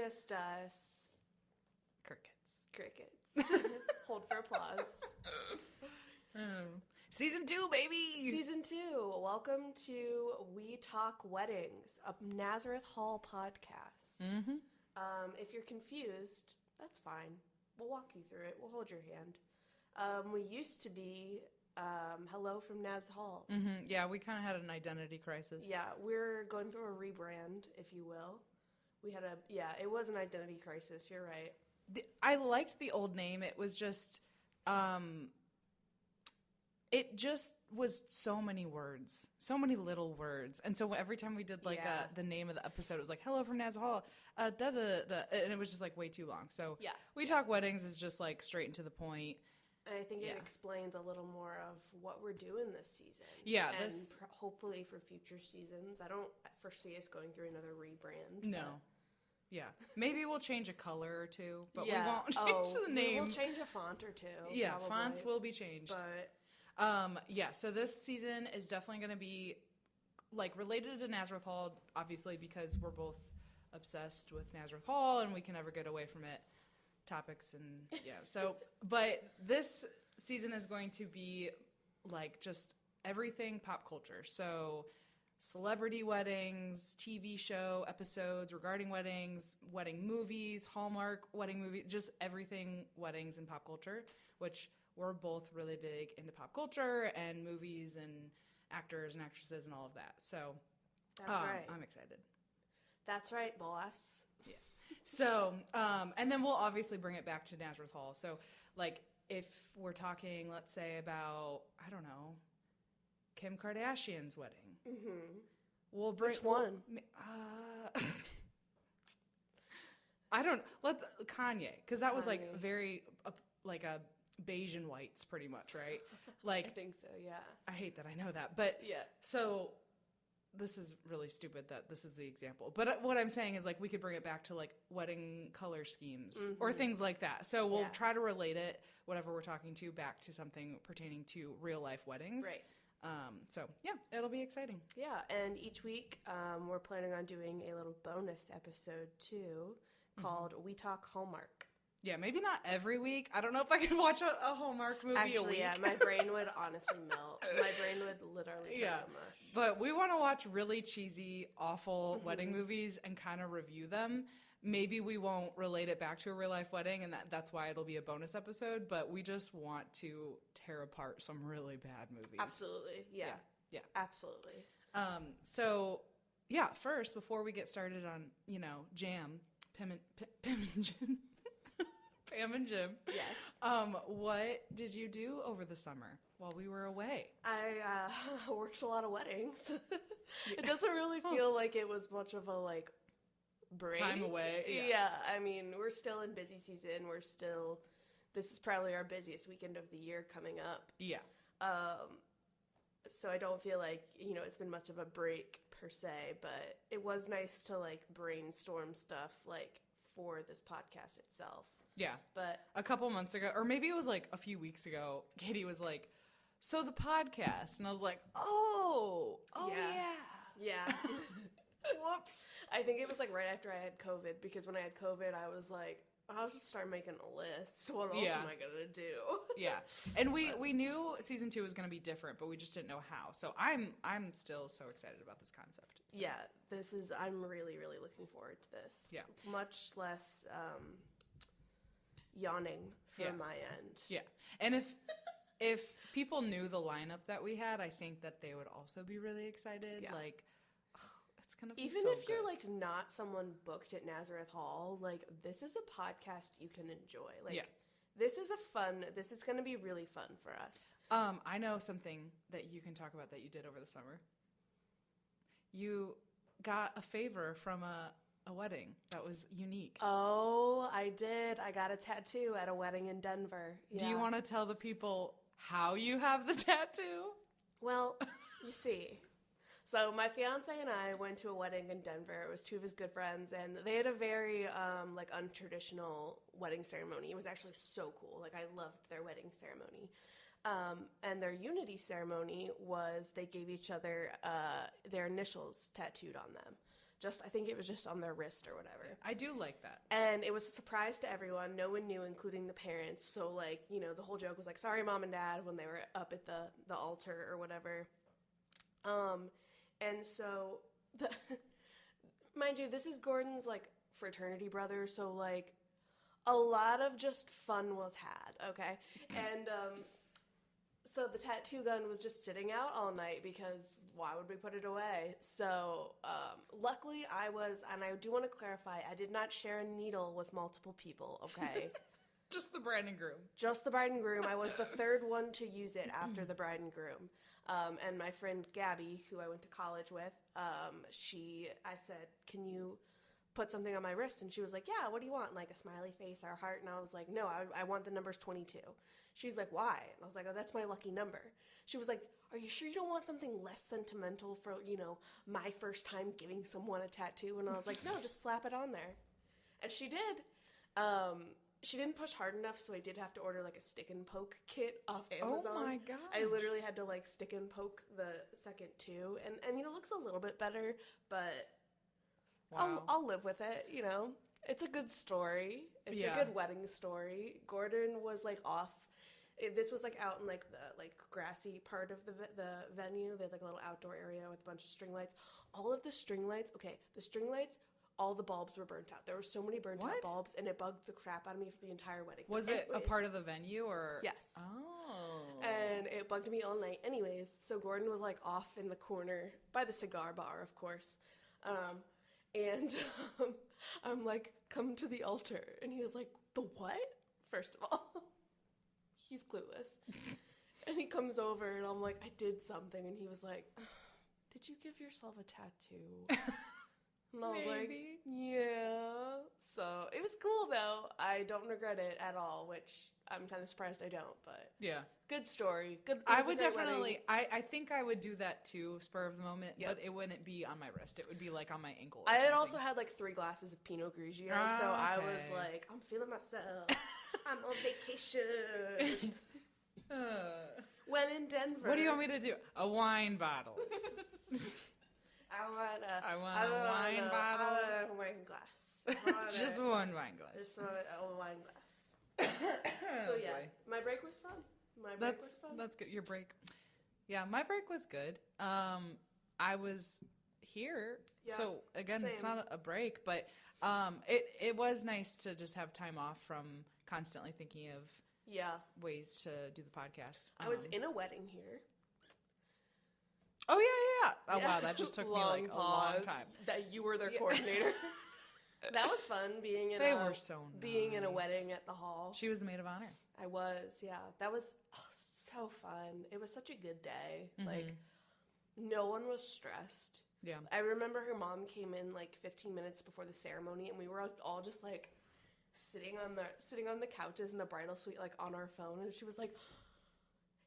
just us. Crickets. Hold for applause. Season 2, baby! Season 2. Welcome to We Talk Weddings, a Nazareth Hall podcast. Mm-hmm. If you're confused, that's fine. We'll walk you through it. We'll hold your hand. We used to be Hello from Naz Hall. Mm-hmm. Yeah, we kind of had an identity crisis. Yeah, we're going through a rebrand, if you will. It was an identity crisis. You're right. I liked the old name. It was just, it just was so many words, so many little words. And so every time we did the name of the episode, it was like, Hello from Naz Hall, and it was just like way too long. So We Talk Weddings is just like straight and to the point. And I think it explains a little more of what we're doing this season. Yeah. And hopefully for future seasons. I don't foresee us going through another rebrand. No. Yeah. Maybe we'll change a color or two, but we won't change the name. We'll change a font or two. Yeah, probably. fonts will be changed. But so this season is definitely going to be like related to Nazareth Hall, obviously, because we're both obsessed with Nazareth Hall and we can never get away from it. Topics and but this season is going to be like just everything pop culture. So celebrity weddings, TV show episodes regarding weddings, wedding movies, Hallmark wedding movies, just everything weddings and pop culture, which we're both really big into pop culture and movies and actors and actresses and all of that. So that's right. I'm excited. That's right, boss. Yeah. So, and then we'll obviously bring it back to Nazareth Hall. So, like, if we're talking, let's say, about, I don't know, Kim Kardashian's wedding. Mm-hmm. We'll bring... Which one? Kanye. Because that was, like, very, like, a beige and whites, pretty much, right? Like, I think so, yeah. I hate that I know that. But, yeah. So... This is really stupid that this is the example. But what I'm saying is, like, we could bring it back to, like, wedding color schemes or things like that. So we'll try to relate it, whatever we're talking to, back to something pertaining to real-life weddings. Right. It'll be exciting. Yeah, and each week we're planning on doing a little bonus episode, too, called We Talk Hallmark. Yeah, maybe not every week. I don't know if I could watch a Hallmark movie a week. Yeah, my brain would honestly melt. My brain would literally turn to mush. But we want to watch really cheesy, awful wedding movies and kind of review them. Maybe we won't relate it back to a real-life wedding, and that's why it'll be a bonus episode. But we just want to tear apart some really bad movies. Absolutely. Yeah. Absolutely. First, before we get started on, Jam, Pam and Jim. Pam and Jim. Yes. What did you do over the summer while we were away? I worked a lot of weddings. It doesn't really feel like it was much of a, break. Time away. Yeah. I mean, we're still in busy season. This is probably our busiest weekend of the year coming up. Yeah. So I don't feel like, it's been much of a break per se, but it was nice to, brainstorm stuff, for this podcast itself. Yeah. But a couple months ago, or maybe it was a few weeks ago, Katie was like, so the podcast. And I was like, oh yeah. Yeah. Whoops. I think it was right after I had COVID, because when I had COVID, I was like, I'll just start making a list. What else am I going to do? Yeah. And we knew season 2 was going to be different, but we just didn't know how. So I'm still so excited about this concept. So. Yeah. I'm really, really looking forward to this. Yeah. Much less yawning from my end. Yeah. And if people knew the lineup that we had, I think that they would also be really excited. Yeah. It's gonna be even so if you're good. not someone booked at Nazareth Hall, this is a podcast you can enjoy. This is gonna be really fun for us. I know something that you can talk about that you did over the summer. You got a favor from a wedding that was unique. Oh, I did. I got a tattoo at a wedding in Denver. Yeah. Do you want to tell the people how you have the tattoo? Well, you see. So my fiance and I went to a wedding in Denver. It was two of his good friends, and they had a very untraditional wedding ceremony. It was actually so cool. I loved their wedding ceremony. And their unity ceremony was they gave each other their initials tattooed on them. I think it was just on their wrist or whatever. I do like that. And it was a surprise to everyone. No one knew, including the parents. So, like, you know, the whole joke was like, sorry, Mom and Dad, when they were up at the altar or whatever. And so, mind you, this is Gordon's, like, fraternity brother. So, like, a lot of just fun was had, okay? And so the tattoo gun was just sitting out all night because why would we put it away? So luckily and I do want to clarify, I did not share a needle with multiple people, okay? Just the bride and groom. Just the bride and groom. I was the third one to use it after the bride and groom. And my friend Gabby, who I went to college with, I said, can you put something on my wrist? And she was like, yeah, what do you want? Like a smiley face or a heart? And I was like, no, I want the numbers 22. She's like, why? And I was like, oh, that's my lucky number. She was like, are you sure you don't want something less sentimental for, you know, my first time giving someone a tattoo? And I was like, no, just slap it on there. And she did. She didn't push hard enough, so I did have to order like a stick and poke kit off Amazon. Oh my gosh. I literally had to like stick and poke the second two. And I mean, it looks a little bit better, but wow. I'll live with it, you know. It's a good story. It's a good wedding story. Gordon was like off. This was like out in like the like grassy part of the venue. They had like a little outdoor area with a bunch of string lights. All of the string lights, all the bulbs were burnt out. There were so many burnt out bulbs, and it bugged the crap out of me for the entire wedding. Was it a part of the venue or? Yes. Oh. And it bugged me all night. Anyways, so Gordon was like off in the corner by the cigar bar, of course. And I'm like, come to the altar. And he was like, the what? First of all, he's clueless. And he comes over and I'm like, I did something. And he was like, did you give yourself a tattoo? And I was like, yeah. So it was cool though. I don't regret it at all, which I'm kind of surprised I don't, but yeah. Good story. Good. I would definitely, I think I would do that too, spur of the moment, but it wouldn't be on my wrist. It would be like on my ankle. I had also had like 3 glasses of Pinot Grigio, so I was like, I'm feeling myself. I'm on vacation. When in Denver. What do you want me to do? A wine bottle. I want a wine bottle. I want a wine glass. Just one wine glass. Just a wine glass. So yeah, my break was fun. That's good. Your break. Yeah, my break was good. I was here. Yeah, so again, It's not a break, but it was nice to just have time off from constantly thinking of ways to do the podcast. I was in a wedding here. Oh, yeah. Oh, wow, that just took me like a long time. That you were their coordinator. That was fun, being in a wedding at the hall. She was the maid of honor. I was, yeah. That was so fun. It was such a good day. Mm-hmm. Like, no one was stressed. Yeah. I remember her mom came in like 15 minutes before the ceremony, and we were all just like sitting on the couches in the bridal suite, like on our phone, and she was like,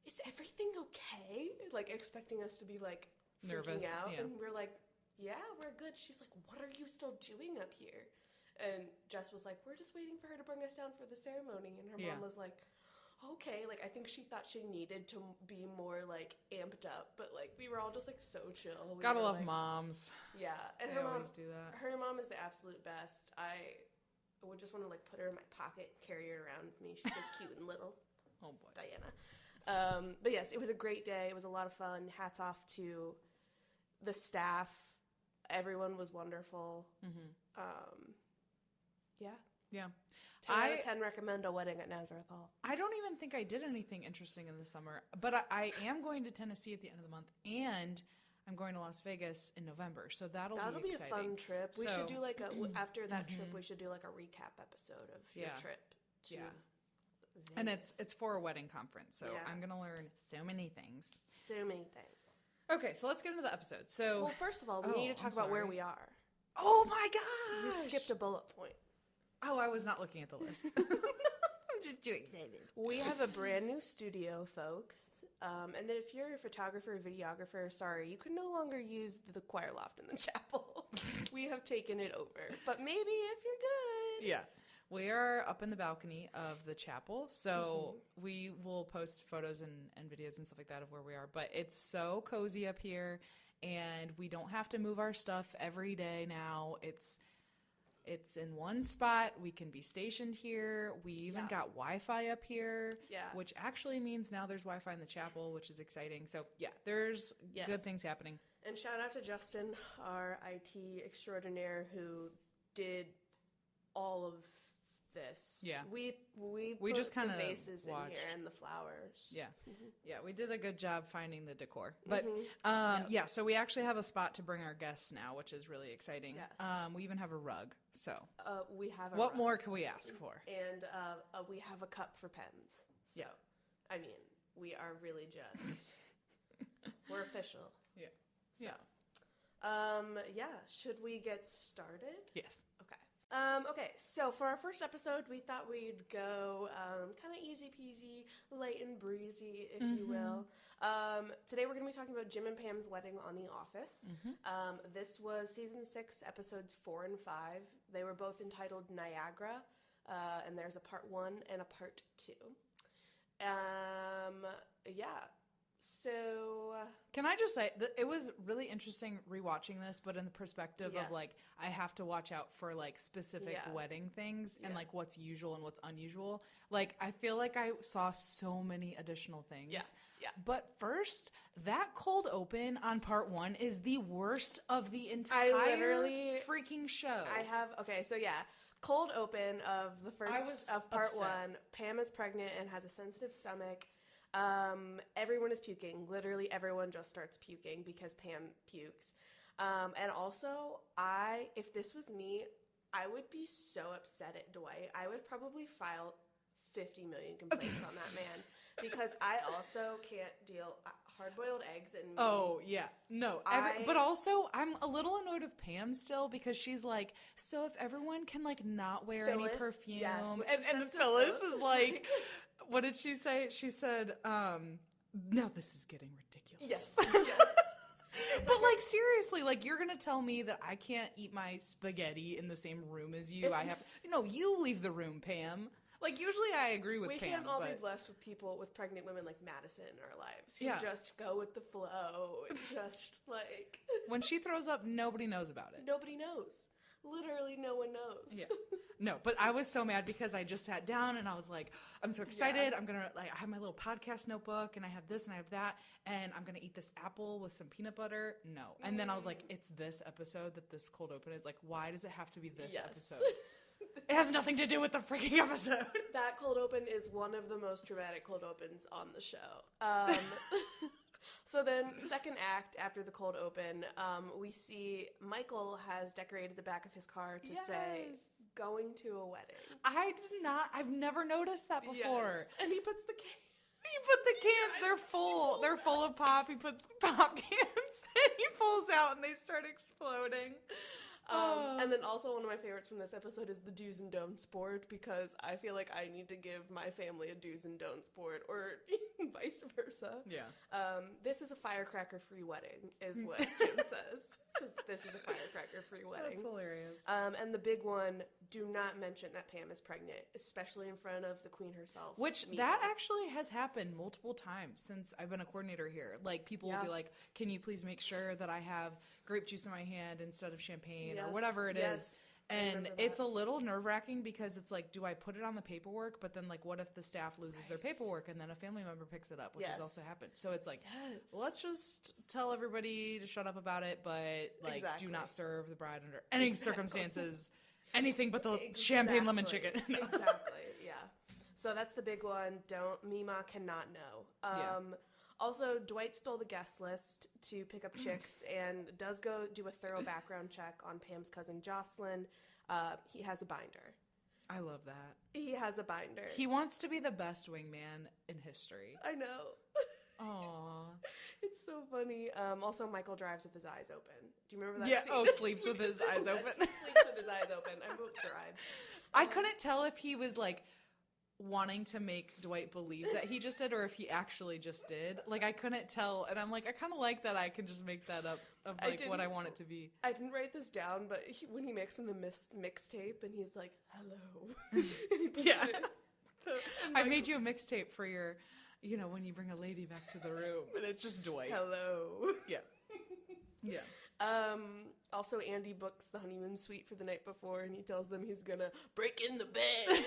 is everything okay? Like, expecting us to be, like, nervous out. Yeah. And we're like, yeah, we're good. She's like, what are you still doing up here? And Jess was like, we're just waiting for her to bring us down for the ceremony. And her mom was like, okay. Like, I think she thought she needed to be more, like, amped up. But, like, we were all just, like, so chill. Gotta love moms. Yeah. And they always do that. Her mom is the absolute best. I would just want to, like, put her in my pocket, carry her around with me. She's so cute and little. Oh, boy. Diana. But yes, it was a great day. It was a lot of fun. Hats off to the staff. Everyone was wonderful. Mm-hmm. Yeah. 10 out of 10 recommend a wedding at Nazareth Hall. I don't even think I did anything interesting in the summer, but I am going to Tennessee at the end of the month, and I'm going to Las Vegas in November, so that'll be exciting. A fun trip. We should do like after that trip, we should do like a recap episode of your trip to Vegas. And it's for a wedding conference, so I'm going to learn so many things. So many things. Okay, so let's get into the episode. So, well, first of all, we need to talk about where we are. Oh my gosh! You skipped a bullet point. Oh, I was not looking at the list. I'm just too excited. We have a brand new studio, folks. And if you're a photographer or videographer, sorry, you can no longer use the choir loft in the chapel. We have taken it over. But maybe if you're good. Yeah. We are up in the balcony of the chapel, so we will post photos and videos and stuff like that of where we are. But it's so cozy up here, and we don't have to move our stuff every day now. It's in one spot. We can be stationed here. We even got Wi-Fi up here, which actually means now there's Wi-Fi in the chapel, which is exciting. So, there's good things happening. And shout out to Justin, our IT extraordinaire, who did all of this. Yeah. We put just kind of the vases watched. In here and the flowers. Yeah. Yeah, we did a good job finding the decor. But, so we actually have a spot to bring our guests now, which is really exciting. Yes. We even have a rug, so. We have a What rug. more can we ask for? And we have a cup for pens. So, I mean, we are really just, we're official. Yeah. So, should we get started? Yes. Okay. Okay, so for our first episode, we thought we'd go kind of easy peasy, light and breezy, if you will. Today we're going to be talking about Jim and Pam's wedding on The Office. This was season 6, episodes 4 and 5. They were both entitled Niagara, and there's a part 1 and a part 2. So, can I just say that it was really interesting rewatching this, but in the perspective of like, I have to watch out for like specific wedding things and like what's usual and what's unusual. Like, I feel like I saw so many additional things. Yeah. But first, that cold open on part 1 is the worst of the entire freaking show. Cold open of the first of part upset. 1. Pam is pregnant and has a sensitive stomach. Everyone is puking. Literally everyone just starts puking because Pam pukes. And also, if this was me, I would be so upset at Dwight. I would probably file 50 million complaints on that man because I also can't deal hard-boiled eggs and meat. Oh, yeah. No. But also, I'm a little annoyed with Pam still because she's like, so if everyone can like not wear any perfume. Yes, and Phyllis is like... What did she say? She said, now this is getting ridiculous. Yes. But, like, seriously, like, you're going to tell me that I can't eat my spaghetti in the same room as you? No, you leave the room, Pam. Like, usually I agree with Pam. We can't all be blessed with people, with pregnant women like Madison in our lives who just go with the flow and just, like... When she throws up, nobody knows about it. Nobody knows. Literally no one knows. Yeah. No, but I was so mad because I just sat down and I was like, I'm so excited. I'm going to, like, I have my little podcast notebook and I have this and I have that and I'm going to eat this apple with some peanut butter. No. And then I was like, it's this episode that this cold open is. Like, why does it have to be this episode? It has nothing to do with the freaking episode. That cold open is one of the most dramatic cold opens on the show. So then, second act, after the cold open, we see Michael has decorated the back of his car to say, going to a wedding. I've never noticed that before. Yes. And he puts the cans. He put the cans, they're full. They're full of pop. He puts pop cans and he pulls out and they start exploding. And then also one of my favorites from this episode is the do's and don'ts board because I feel like I need to give my family a do's and don'ts board or vice versa. Yeah. This is a firecracker-free wedding is what Jim says. This is a firecracker-free wedding. That's hilarious. And the big one, do not mention that Pam is pregnant, especially in front of the queen herself. Which, that actually has happened multiple times since I've been a coordinator here. Like, people will be like, can you please make sure that I have grape juice in my hand instead of champagne or whatever it is. And it's a little nerve-wracking because it's like, do I put it on the paperwork? But then, like, what if the staff loses their paperwork and then a family member picks it up, which has also happened. So it's like, let's just tell everybody to shut up about it, but, like, do not serve the bride under any circumstances, anything but the champagne lemon chicken. No. Exactly, yeah. So that's the big one. Mima cannot know. Also, Dwight stole the guest list to pick up chicks and does go do a thorough background check on Pam's cousin Jocelyn. He has a binder. I love that. He has a binder. He wants to be the best wingman in history. I know. Aww. It's so funny. Also, Michael drives with his eyes open. Do you remember that scene? Oh, sleeps with his eyes open. Sleeps with his eyes open. I wrote drive. I couldn't tell if he was, like, wanting to make Dwight believe that he just did or if he actually just did. Like, I couldn't tell. And I'm like, I kind of like that I can just make that up of, like, what I want it to be. I didn't write this down, but when he makes him the mixtape and he's like, hello. And he puts it in. I made you a mixtape for your, you know, when you bring a lady back to the room. And it's just Dwight. Hello. Yeah. Yeah. Also, Andy books the honeymoon suite for the night before, and he tells them he's gonna break in the bed.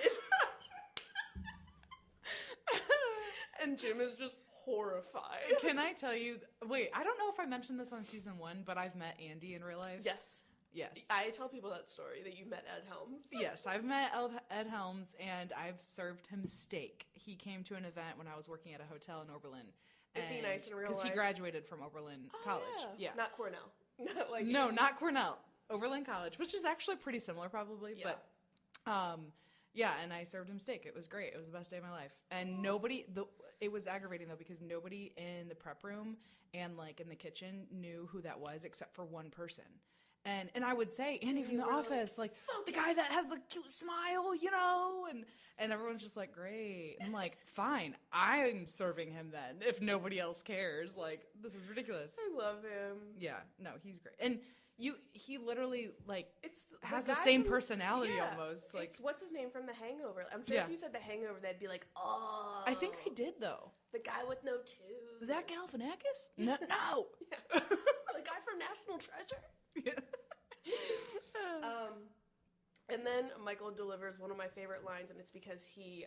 And Jim is just horrified. Can I tell you? Wait, I don't know if I mentioned this on season 1, but I've met Andy in real life. Yes. Yes. I tell people that story, that you met Ed Helms. Yes, I've met Ed Helms, and I've served him steak. He came to an event when I was working at a hotel in Oberlin. Is he nice in real life? Because he graduated from Oberlin College. Yeah. Not Cornell. Not Cornell. Oberlin College, which is actually pretty similar probably. Yeah. But, and I served him steak. It was great. It was the best day of my life. And it was aggravating though, because nobody in the prep room and like in the kitchen knew who that was except for one person. And I would say, Andy from the office, like the guy that has the cute smile, and everyone's just like, great. And I'm like, fine, I'm serving him then if nobody else cares. Like, this is ridiculous. I love him. Yeah, no, he's great. And he literally like has the the same personality almost. Like, it's, what's his name from The Hangover? I'm sure if you said The Hangover, they'd be like, oh. I think I did though. The guy with no tooth. Zach Galifianakis? No. Yeah. The guy from National Treasure. Yeah. And then Michael delivers one of my favorite lines, and it's because he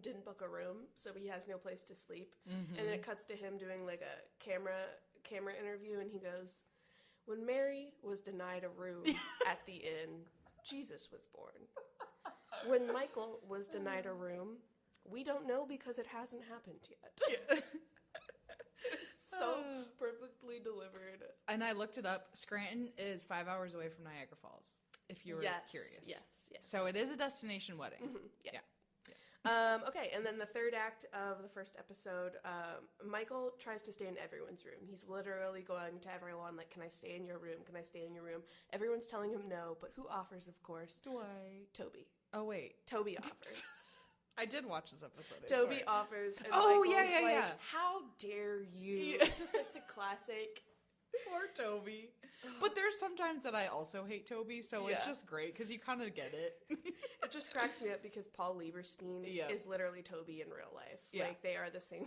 didn't book a room, so he has no place to sleep. Mm-hmm. And it cuts to him doing like a camera interview, and he goes, "When Mary was denied a room at the inn, Jesus was born. When Michael was denied a room, we don't know because it hasn't happened yet." Yeah. So perfectly delivered. And I looked it up. Scranton is 5 hours away from Niagara Falls, if you were curious. Yes. So it is a destination wedding. Mm-hmm. Yeah. Yes. Okay, and then the third act of the first episode, Michael tries to stay in everyone's room. He's literally going to everyone, like, can I stay in your room? Can I stay in your room? Everyone's telling him no, but who offers, of course? Dwight. Toby. Oh, wait. Toby offers. I did watch this episode. Toby offers, and Michael's like, how dare you? Yeah. Just like the classic. Poor Toby. But there's sometimes that I also hate Toby, so it's just great because you kind of get it. It just cracks me up because Paul Lieberstein is literally Toby in real life. Yeah. Like, they are the same.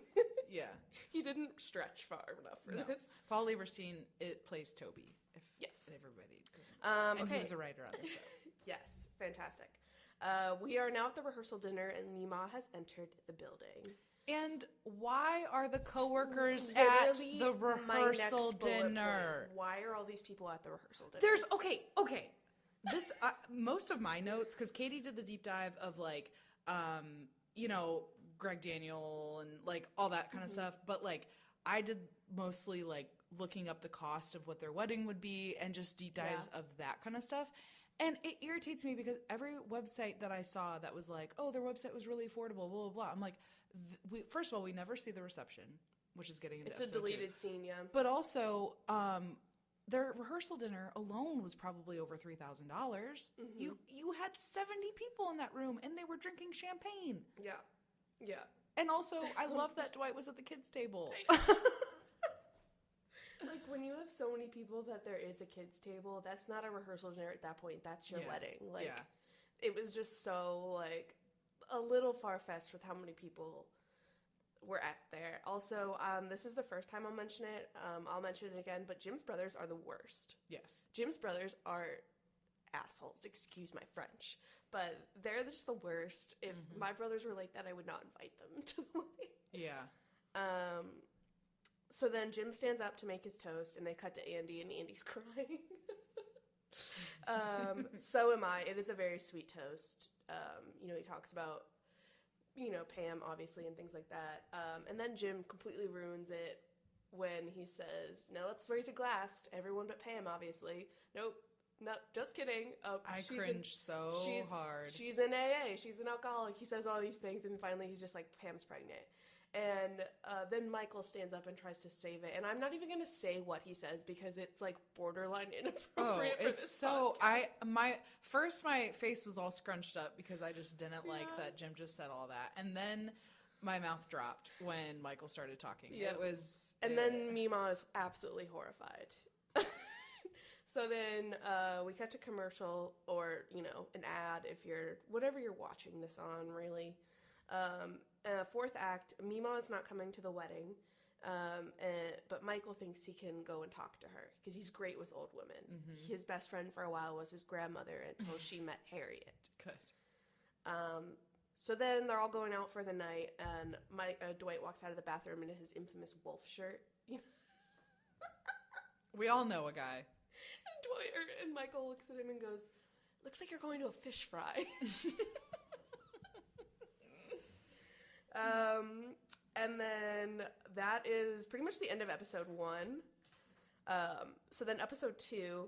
Yeah. He didn't stretch far enough for this. Paul Lieberstein plays Toby. If everybody doesn't. And he was a writer on the show. Yes, fantastic. We are now at the rehearsal dinner, and Mima has entered the building. And why are the coworkers at the rehearsal dinner? Why are all these people at the rehearsal dinner? There's okay. This most of my notes, because Katie did the deep dive of like, Greg Daniel and like all that kind of stuff. But like, I did mostly like looking up the cost of what their wedding would be and just deep dives of that kind of stuff. And it irritates me because every website that I saw that was like, oh, their website was really affordable, blah, blah, blah. I'm like, first of all, we never see the reception, which is getting into It's a deleted scene, yeah. But also, their rehearsal dinner alone was probably over $3,000. Mm-hmm. You had 70 people in that room, and they were drinking champagne. Yeah. And also, I love that Dwight was at the kids' table. Like, when you have so many people that there is a kids' table, that's not a rehearsal dinner at that point. That's your wedding. Like, it was just so, like, a little far-fetched with how many people were at there. Also, this is the first time I'll mention it. I'll mention it again, but Jim's brothers are the worst. Yes. Jim's brothers are assholes. Excuse my French. But they're just the worst. If my brothers were like that, I would not invite them to the wedding. Yeah. So then Jim stands up to make his toast, and they cut to Andy, and Andy's crying. So am I. It is a very sweet toast. He talks about, Pam, obviously, and things like that. And then Jim completely ruins it when he says, "No, let's raise a glass to everyone but Pam, obviously." Nope. No, just kidding. I cringe so hard. She's in AA. She's an alcoholic. He says all these things, and finally he's just like, Pam's pregnant. And then Michael stands up and tries to save it. And I'm not even going to say what he says because it's like borderline inappropriate for this podcast. My face was all scrunched up because I just didn't like that Jim just said all that. And then my mouth dropped when Michael started talking. Yeah. It was... And then Mima is absolutely horrified. So then we cut to commercial or, an ad if whatever you're watching this on, really. Fourth act, Mima is not coming to the wedding. But Michael thinks he can go and talk to her because he's great with old women. His best friend for a while was his grandmother until she met Harriet. Good. So then they're all going out for the night, and Dwight walks out of the bathroom in his infamous wolf shirt. We all know a guy. And Michael looks at him and goes, "Looks like you're going to a fish fry." And then that is pretty much the end of episode 1. So then episode 2,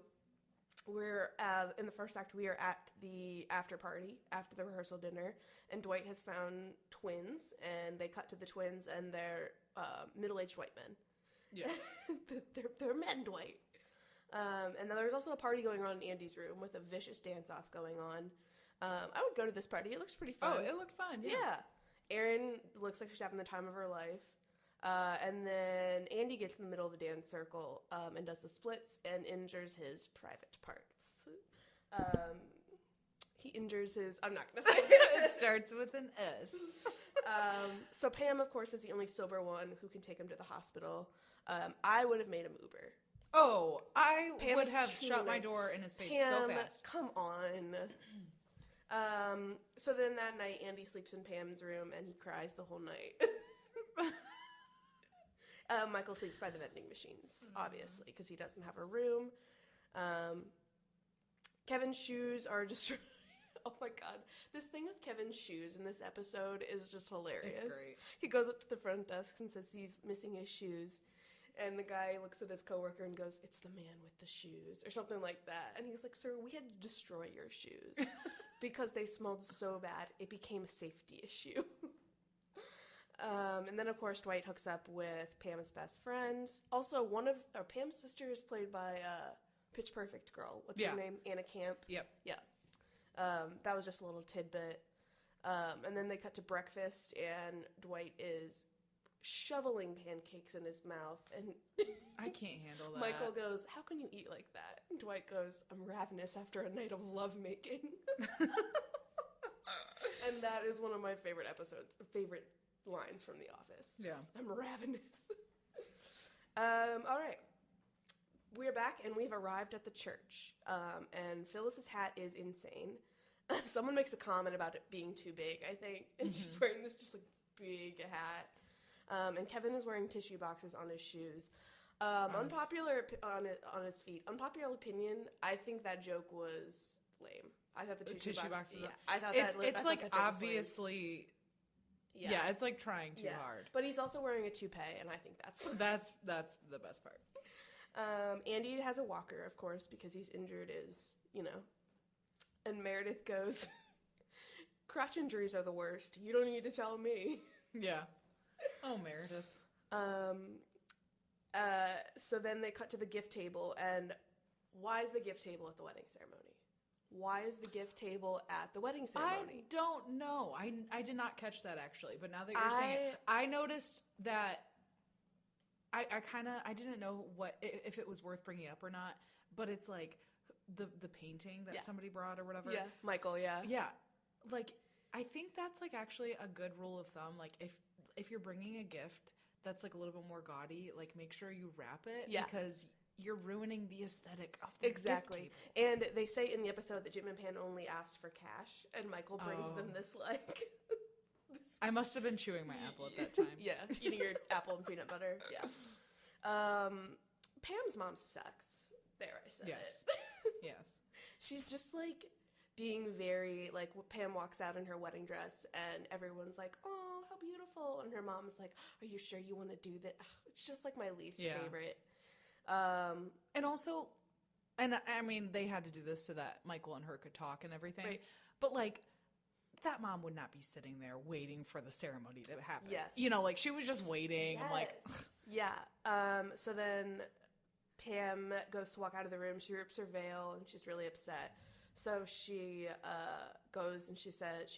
we're in the first act. We are at the after party after the rehearsal dinner, and Dwight has found twins, and they cut to the twins, and they're middle-aged white men. Yeah, they're men, Dwight. And then there's also a party going on in Andy's room with a vicious dance-off going on. I would go to this party. It looks pretty fun. Oh, it looked fun. Yeah. Erin looks like she's having the time of her life. And then Andy gets in the middle of the dance circle and does the splits and injures his private parts. He injures his... I'm not going to say it. It starts with an S. So Pam, of course, is the only sober one who can take him to the hospital. I would have made him Uber. Oh, I Pam would is have too shut my nice. door in his face Pam, so fast. come on. So then that night, Andy sleeps in Pam's room, and he cries the whole night. Michael sleeps by the vending machines, obviously, because he doesn't have a room. Kevin's shoes are destroyed. Oh my god. This thing with Kevin's shoes in this episode is just hilarious. It's great. He goes up to the front desk and says he's missing his shoes. And the guy looks at his coworker and goes, "It's the man with the shoes," or something like that. And he's like, "Sir, we had to destroy your shoes because they smelled so bad. It became a safety issue." And then, of course, Dwight hooks up with Pam's best friend. Also, Pam's sister is played by Pitch Perfect girl. What's her name? Anna Camp. Yep. Yeah. That was just a little tidbit. And then they cut to breakfast, and Dwight is shoveling pancakes in his mouth, and I can't handle that. Michael goes, "How can you eat like that?" And Dwight goes, "I'm ravenous after a night of lovemaking." And that is one of my favorite lines from The Office. Yeah. I'm ravenous. All right. We're back, and we've arrived at the church. And Phyllis's hat is insane. Someone makes a comment about it being too big, I think, and she's wearing this just like big hat. And Kevin is wearing tissue boxes on his shoes. Unpopular on his feet. Unpopular opinion. I think that joke was lame. I thought the tissue boxes. Yeah, I thought it's like obviously. Yeah, it's like trying too hard. But he's also wearing a toupee, and I think that's that's the best part. Andy has a walker, of course, because he's injured. And Meredith goes, "Crotch injuries are the worst. You don't need to tell me." Yeah. Oh, Meredith. So then they cut to the gift table, and why is the gift table at the wedding ceremony? Why is the gift table at the wedding ceremony? I don't know. I did not catch that, actually, but now that you're saying it, I noticed that I didn't know if it was worth bringing up or not, but it's like the painting that somebody brought or whatever. Yeah, Michael, yeah. Yeah. Like, I think that's like actually a good rule of thumb. Like, if you're bringing a gift that's like a little bit more gaudy, like make sure you wrap it because you're ruining the aesthetic of the gift table. And they say in the episode that Jim and Pam only asked for cash, and Michael brings them this like... I must have been chewing my apple at that time. Yeah, eating your apple and peanut butter. Yeah. Pam's mom sucks. There, I said it. Yes. She's just like being very like Pam walks out in her wedding dress and everyone's like, "Oh, how beautiful," and her mom's like, "Are you sure you want to do that?" It's just like my least favorite. And also, and I mean, they had to do this so that Michael and her could talk and everything. Right. But like, that mom would not be sitting there waiting for the ceremony to happen. Yes. You know, like she was just waiting. Yes. I'm like, yeah. So then Pam goes to walk out of the room. She rips her veil and she's really upset. So she goes and she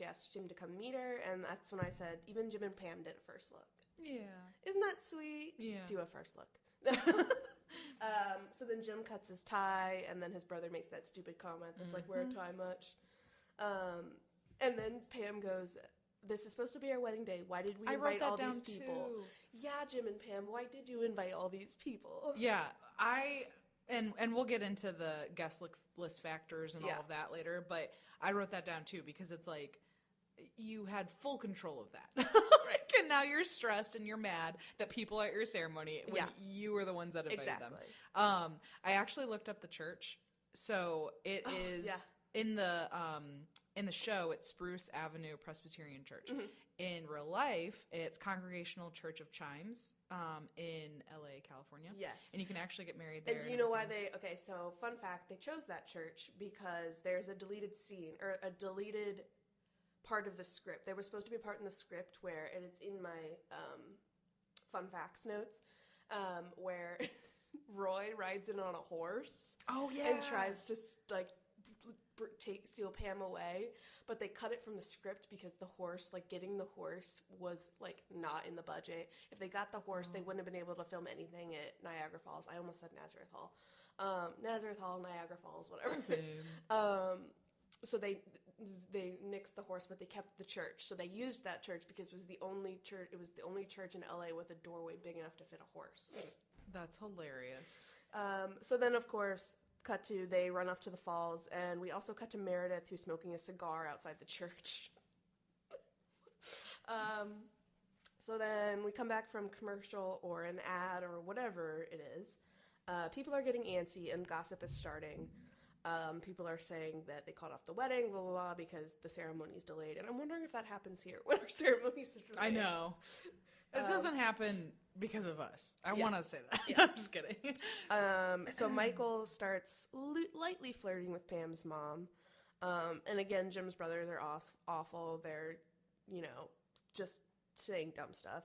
asks Jim to come meet her. And that's when I said, even Jim and Pam did a first look. yeah. Isn't that sweet? Yeah. Do a first look. So then Jim cuts his tie, and then his brother makes that stupid comment that's like, "Wear a tie much?" And then Pam goes, this is supposed to be our wedding day. Why did we I wrote invite that all down these people? too. Yeah, Jim and Pam, why did you invite all these people? Yeah, and we'll get into the guest list factors and all of that later, but I wrote that down too because it's like you had full control of that. Right. And now you're stressed and you're mad that people are at your ceremony when you were the ones that invited them. I actually looked up the church. So it is in the show, it's Spruce Avenue Presbyterian Church. Mm-hmm. In real life, it's Congregational Church of Chimes in LA, California. Yes. And you can actually get married there. And do you know why okay, so fun fact, they chose that church because there's a deleted scene, or a deleted part of the script. There was supposed to be a part in the script where, and it's in my fun facts notes, where Roy rides in on a horse. Oh, yeah. And tries to, like, steal Pam away, but they cut it from the script because the horse, like, getting the horse was, like, not in the budget. If they got the horse, they wouldn't have been able to film anything at Niagara Falls. I almost said Nazareth Hall. Nazareth Hall, Niagara Falls, whatever. Same. So they nixed the horse, but they kept the church. So they used that church because it was the only church. It was the only church in LA with a doorway big enough to fit a horse. That's hilarious. So then, of course, cut to they run off to the falls, and we also cut to Meredith, who's smoking a cigar outside the church. So then we come back from commercial or an ad or whatever it is. People are getting antsy and gossip is starting. People are saying that they called off the wedding, blah, blah, blah, because the ceremony's delayed. And I'm wondering if that happens here when our ceremony's delayed. I know. It doesn't happen because of us. I want to say that. Yeah. I'm just kidding. So Michael starts lightly flirting with Pam's mom. And again, Jim's brothers are awful. They're, just saying dumb stuff.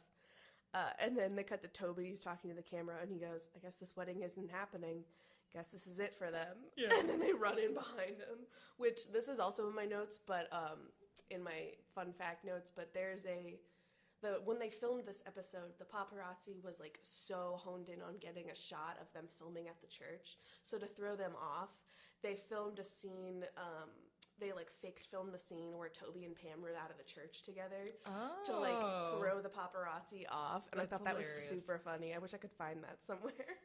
And then they cut to Toby, who's talking to the camera, and he goes, I guess this wedding isn't happening. Guess this is it for them. Yeah. And then they run in behind him, which this is also in my notes, but in my fun fact notes, but there's when they filmed this episode, the paparazzi was like so honed in on getting a shot of them filming at the church. So to throw them off, they filmed a scene, they like fake filmed a scene where Toby and Pam ran out of the church together to like throw the paparazzi off. And that's I thought that hilarious. Was super funny. I wish I could find that somewhere.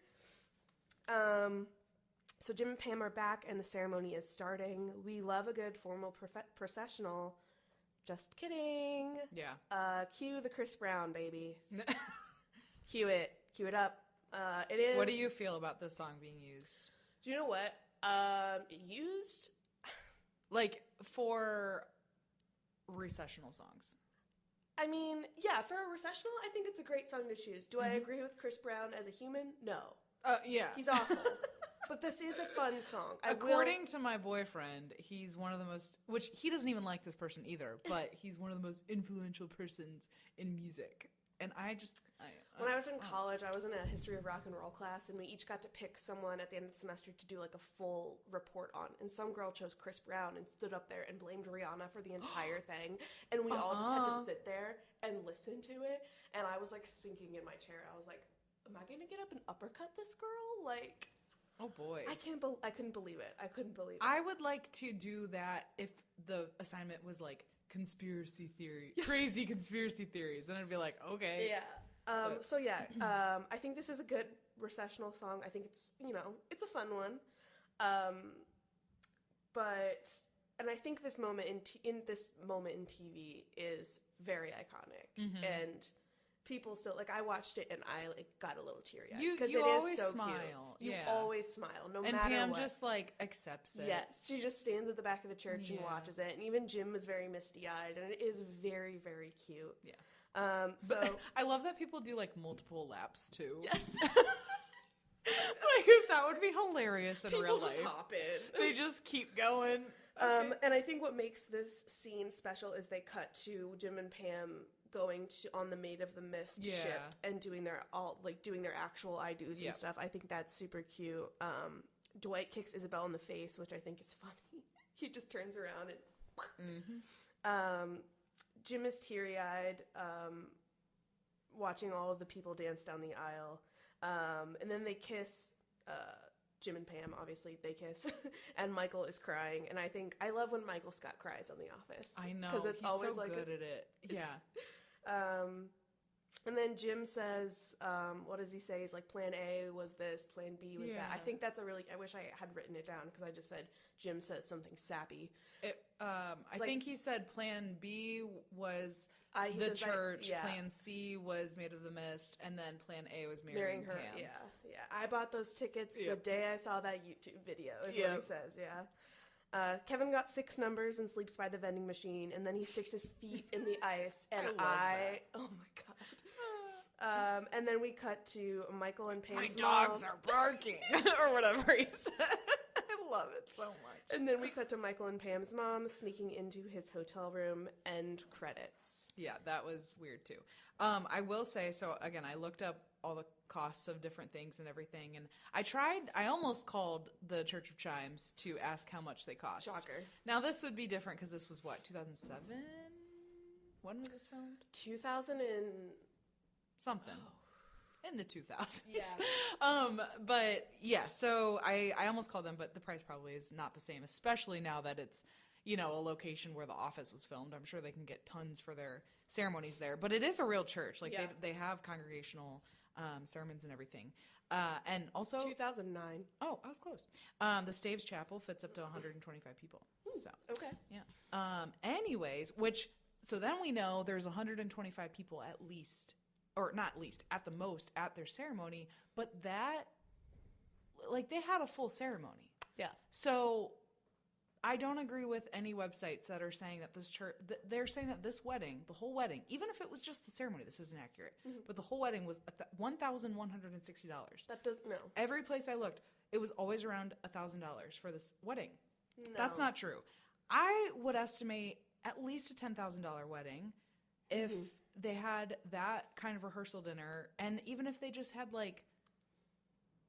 So Jim and Pam are back and the ceremony is starting. We love a good formal processional. Just kidding. Yeah. Cue the Chris Brown, baby. Cue it up. It is. What do you feel about this song being used? Do you know what? Used? Like, for recessional songs. I mean, yeah, for a recessional, I think it's a great song to choose. Do I agree with Chris Brown as a human? No. Yeah. He's awful. But this is a fun song. According to my boyfriend, he's one of the most, which he doesn't even like this person either, but he's one of the most influential persons in music. And when I was in college, I was in a history of rock and roll class, and we each got to pick someone at the end of the semester to do like a full report on. And some girl chose Chris Brown and stood up there and blamed Rihanna for the entire thing. And we all just had to sit there and listen to it. And I was like sinking in my chair. I was like, am I going to get up and uppercut this girl? Like, oh boy. I couldn't believe it. I couldn't believe it. I would like to do that if the assignment was like conspiracy theory, crazy conspiracy theories. And I'd be like, okay. Yeah. I think this is a good recessional song. I think it's, it's a fun one. And I think this moment in TV is very iconic. Mm-hmm. And people still, like, I watched it and I like got a little teary-eyed because it is so smile. Cute. You always smile, no matter what. And Pam just like accepts it. Yes, she just stands at the back of the church and watches it. And even Jim is very misty-eyed, and it is very, very cute. Yeah. So I love that people do like multiple laps too. Yes. Like that would be hilarious in real life. People just hop in. They just keep going. Okay. And I think what makes this scene special is they cut to Jim and Pam going on the Maid of the Mist ship and doing their actual I do's and stuff. I think that's super cute. Dwight kicks Isabel in the face, which I think is funny. He just turns around and Jim is teary-eyed, watching all of the people dance down the aisle. And then they kiss Jim and Pam, obviously, they kiss, and Michael is crying. And I love when Michael Scott cries on The Office. I know, because it's he's always so like good at it. Yeah. And then Jim says, what does he say? He's like, Plan A was this, Plan B was that. I think that's I wish I had written it down because I just said Jim says something sappy. I think he said Plan B was the church, Plan C was Made of the Mist, and then Plan A was marrying her. Pam. Yeah. I bought those tickets the day I saw that YouTube video, is what he says, Kevin got 6 numbers and sleeps by the vending machine, and then he sticks his feet in the ice, and oh my God. And then we cut to Michael and Pam's mom. My dogs are barking, or whatever he said. I love it so much. And then we cut to Michael and Pam's mom sneaking into his hotel room. End credits. Yeah, that was weird too. I will say, so again, I looked up all the costs of different things and everything, and I almost called the Church of Chimes to ask how much they cost. Shocker. Now this would be different because this was what, 2007? When was this filmed? 2000 and... something. In the 2000s. Yeah. But yeah, so I almost called them, but the price probably is not the same, especially now that it's, a location where The Office was filmed. I'm sure they can get tons for their ceremonies there, but it is a real church. Like they have congregational sermons and everything. And also 2009. Oh, I was close. The Staves Chapel fits up to 125 people. Ooh, so okay. Yeah. Anyways, so then we know there's 125 people at least, or not least, at the most at their ceremony, but that, they had a full ceremony. Yeah. So I don't agree with any websites that are saying that this church, they're saying that this wedding, the whole wedding, even if it was just the ceremony, this isn't accurate, but the whole wedding was $1,160. That doesn't, no. Every place I looked, it was always around $1,000 for this wedding. No. That's not true. I would estimate at least a $10,000 wedding if they had that kind of rehearsal dinner, and even if they just had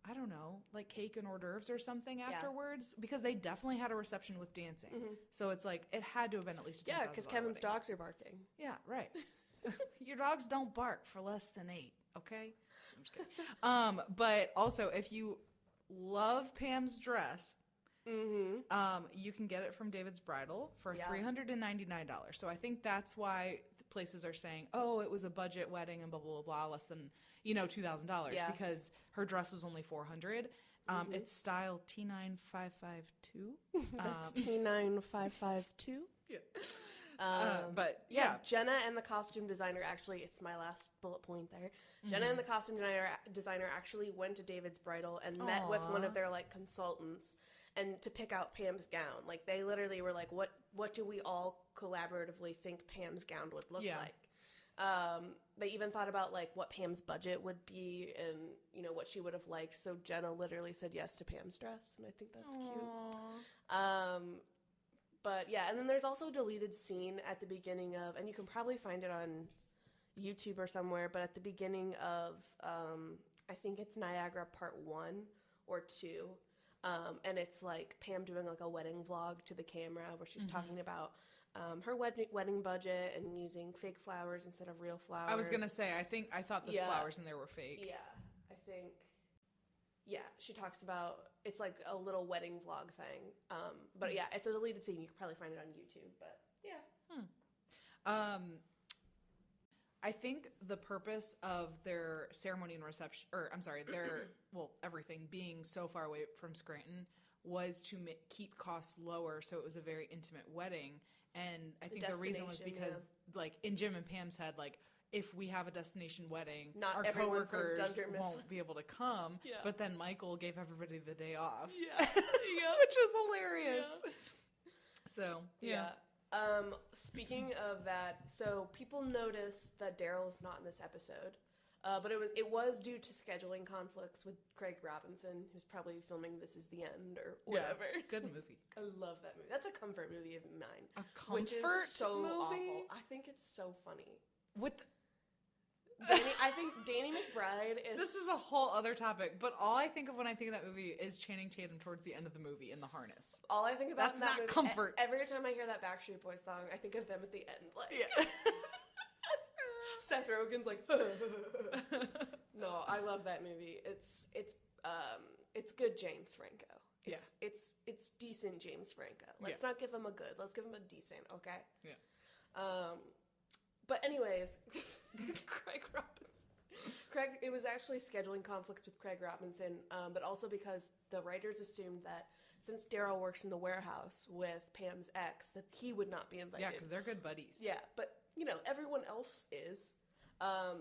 I don't know, cake and hors d'oeuvres or something afterwards, because they definitely had a reception with dancing. So it's it had to have been at least a $10,000 because Kevin's dogs are barking. Yeah, right. Your dogs don't bark for less than 8, okay? I'm just kidding. But also, if you love Pam's dress, you can get it from David's Bridal for $399. So I think that's why places are saying, oh, it was a budget wedding and blah, blah, blah, less than, $2,000 because her dress was only $400. It's style T9552. That's T9552? Yeah. But Jenna and the costume designer it's my last bullet point there. Jenna and the costume designer actually went to David's Bridal and met with one of their consultants and to pick out Pam's gown. They literally were like, what do we all collaboratively think Pam's gown would look like? They even thought about what Pam's budget would be and what she would have liked. So Jenna literally said yes to Pam's dress, and I think that's cute. But yeah, and then there's also a deleted scene at the beginning of, and you can probably find it on YouTube or somewhere, but at the beginning of, I think it's Niagara Part 1 or 2, and it's Pam doing a wedding vlog to the camera where she's talking about her wedding budget and using fake flowers instead of real flowers. I was going to say, I thought the flowers in there were fake. Yeah, I think, she talks about, it's a little wedding vlog thing. But yeah, it's a deleted scene. You can probably find it on YouTube, but yeah. I think the purpose of their ceremony and reception, everything being so far away from Scranton was to keep costs lower, so it was a very intimate wedding. And I think the reason was because, in Jim and Pam's head, if we have a destination wedding, not our coworkers won't be able to come. Yeah. But then Michael gave everybody the day off. Yeah. Which is hilarious. Yeah. So, yeah. Speaking of that, so people noticed that Daryl's not in this episode. But it was due to scheduling conflicts with Craig Robinson, who's probably filming This Is the End or whatever. Yeah, good movie. I love that movie. That's a comfort movie of mine. A comfort which is so movie? Awful. I think it's so funny. Danny, I think Danny McBride is... This is a whole other topic, but all I think of when I think of that movie is Channing Tatum towards the end of the movie in the harness. All I think about That's in that not movie, comfort. Every time I hear that Backstreet Boys song, I think of them at the end. Seth Rogen's no, I love that movie. It's it's good James Franco. It's decent James Franco. Let's not give him a good. Let's give him a decent. Okay. Yeah. But anyways, Craig Robinson. It was actually scheduling conflicts with Craig Robinson, but also because the writers assumed that since Daryl works in the warehouse with Pam's ex, that he would not be invited. Yeah, because they're good buddies. Yeah, but everyone else is.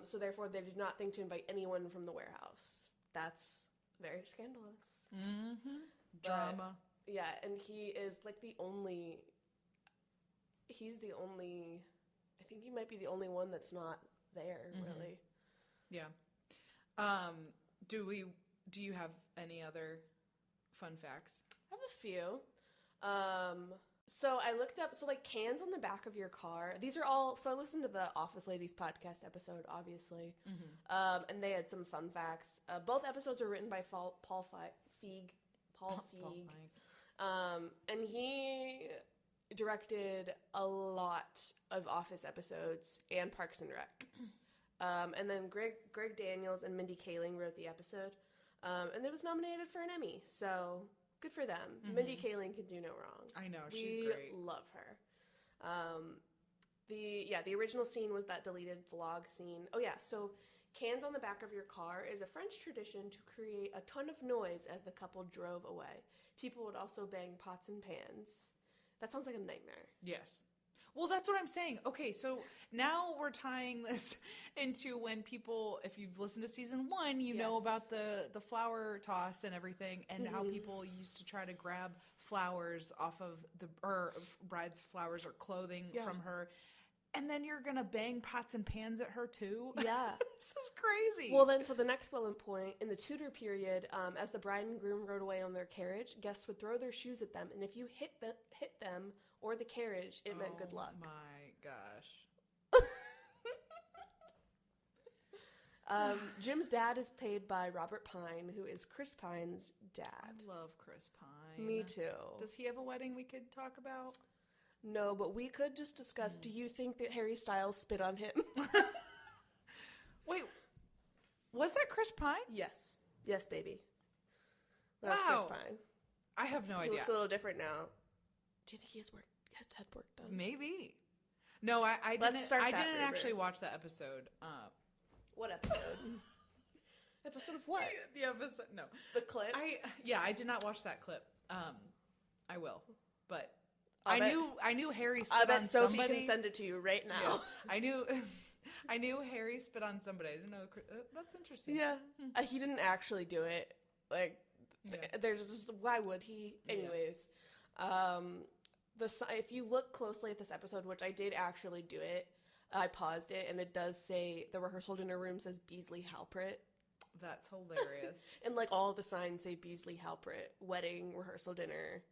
So therefore, they did not think to invite anyone from the warehouse. That's very scandalous. Mm-hmm. Drama. Yeah, and he is like the only. He's the only. I think he might be the only one that's not there, really. Yeah. Do you have any other fun facts? I have a few. So I looked up, cans on the back of your car. These are all, so I listened to the Office Ladies podcast episode, obviously. And they had some fun facts. Both episodes were written by Paul Feig. And he directed a lot of Office episodes and Parks and Rec. And then Greg Daniels and Mindy Kaling wrote the episode. And it was nominated for an Emmy, so good for them. Mindy Kaling can do no wrong. I know, she's great. We love her. The original scene was that deleted vlog scene. Oh yeah, so cans on the back of your car is a French tradition to create a ton of noise as the couple drove away. People would also bang pots and pans. That sounds like a nightmare. Yes. Well, that's what I'm saying. Okay, so now we're tying this into when people, if you've listened to season 1, you know about the flower toss and everything, and how people used to try to grab flowers off of bride's flowers or clothing from her. And then you're going to bang pots and pans at her too? Yeah. This is crazy. Well, then, so the next bullet point, in the Tudor period, as the bride and groom rode away on their carriage, guests would throw their shoes at them, and if you hit them or the carriage, it meant good luck. Oh my gosh. Jim's dad is played by Robert Pine, who is Chris Pine's dad. I love Chris Pine. Me too. Does he have a wedding we could talk about? No, but we could just discuss, do you think that Harry Styles spit on him? Wait, was that Chris Pine? Yes. Yes, baby. That's Chris Pine. I have no idea. He looks a little different now. Do you think he has head work done? Maybe. No, I didn't actually watch that episode. What episode? Episode of what? The episode, no. The clip? I did not watch that clip. I will, but I knew Harry spit on somebody. Sophie can send it to you right now. Yeah, I knew Harry spit on somebody. I didn't know. That's interesting. Yeah, he didn't actually do it. There's just, why would he? Anyways, if you look closely at this episode, which I did actually do it, I paused it, and it does say the rehearsal dinner room says Beasley Halpert. That's hilarious. And all the signs say Beasley Halpert, wedding, rehearsal dinner.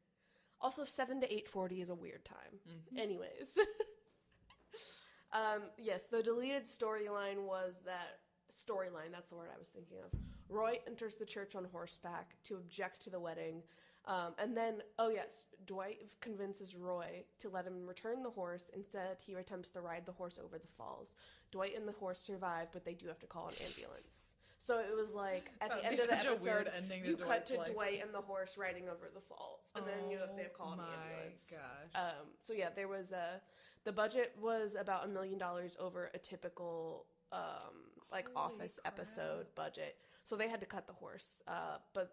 Also, 7 to 8:40 is a weird time. Anyways. Yes, the deleted storyline was that's the word I was thinking of. Roy enters the church on horseback to object to the wedding. And then, Dwight convinces Roy to let him return the horse. Instead, he attempts to ride the horse over the falls. Dwight and the horse survive, but they do have to call an ambulance. So it was at the end of the episode, weird ending you cut to Dwight and the horse riding over the falls, and then you have to call an ambulance. Oh my gosh. There was the budget was about $1 million over a typical Office episode budget. So they had to cut the horse.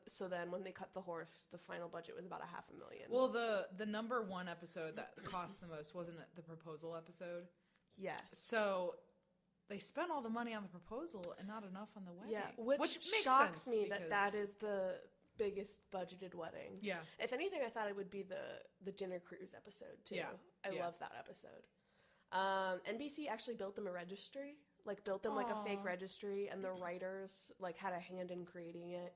So then when they cut the horse, the final budget was about $500,000. Well, the number 1 episode that cost the most, wasn't it the proposal episode? Yes. So they spent all the money on the proposal and not enough on the wedding. Yeah, which makes shocks sense me that is the biggest budgeted wedding. Yeah. If anything, I thought it would be the dinner cruise episode too. Yeah. I love that episode. NBC actually built them a registry, built them a fake registry, and the writers had a hand in creating it.